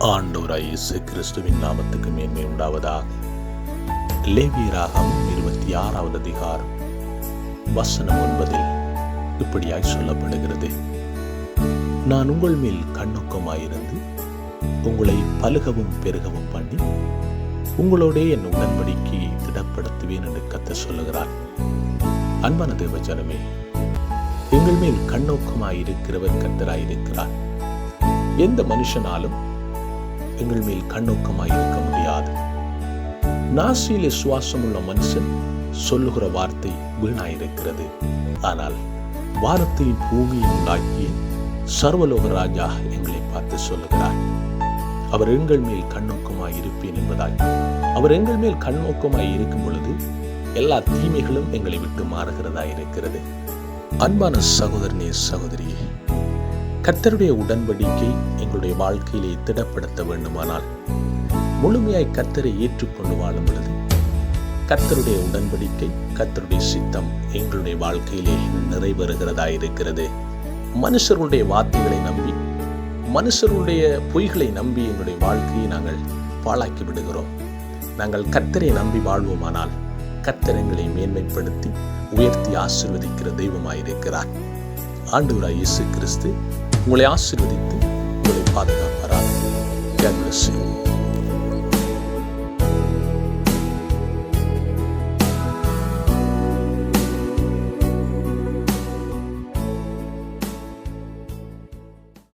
ஆண்டவராய் இயேசு கிறிஸ்துவின் நாமத்துக்கு மேன்மை உண்டாவதாக. லேவியராகமம் 26வது அதிகாரம் வசனம் 9 இப்படியாய் சொல்லப்படுகிறது. நான் உங்கள் மேல் கண்ணோக்கமாயிருந்து உங்களை பலுகவும் பெருகவும் பண்ணி உங்களோட என் உடன்படிக்கையை திடப்படுத்துவேன் என்று கர்த்தர் சொல்லுகிறார். அன்பான தேவஜனமே, எங்கள் மேல் கண்ணோக்கமாயிருக்கிறவர் கர்த்தராயிருக்கிறார். எந்த மனுஷனாலும் எங்கள் மேல் கண்ணோக்கமாய் இருக்க முடியாது. நாசியிலே சுவாசம் உள்ள மனுஷன் சொல்லுகிற வார்த்தை வீணாயிருக்கிறது. ஆனால் வானத்தையும் பூமியை உண்டாக்கிய சர்வலோக ராஜா எங்களை பார்த்து சொல்லுகிறார், அவர் எங்கள் மேல் கண்ணோக்கமாய் இருப்பேன் என்பதாய். அவர் எங்கள் மேல் கண்ணோக்கமாய் இருக்கும் பொழுது எல்லா தீமைகளும் எங்களை விட்டு மாறுகிறதா இருக்கிறது. அன்பான சகோதரனே, சகோதரியே, கர்த்தருடைய உடன்படிக்கை எங்களுடைய வாழ்க்கையிலே திடப்படுத்த வேண்டுமானால் முழுமையாய் கர்த்தரை ஏற்றுக்கொண்டு வாழும் பொழுது கர்த்தருடைய உடன்படிக்கை, கர்த்தருடைய சித்தம் எங்களுடைய வாழ்க்கையிலே நிறைவேறுகிறதா இருக்கிறது. மனுஷருடைய வார்த்தைகளை நம்பி, மனுஷருடைய பொய்களை நம்பி எங்களுடைய வாழ்க்கையை நாங்கள் பாழாக்கி விடுகிறோம். நாங்கள் கர்த்தரை நம்பி வாழ்வோமானால் கர்த்தர் எங்களை மேன்மைப்படுத்தி உயர்த்தி ஆசீர்வதிக்கிற தெய்வமாயிருக்கிறார். ஆண்டவராய் இயேசு கிறிஸ்து உங்களை ஆசீர்வதித்து உங்களை பாதுகாப்பாராக. God bless you.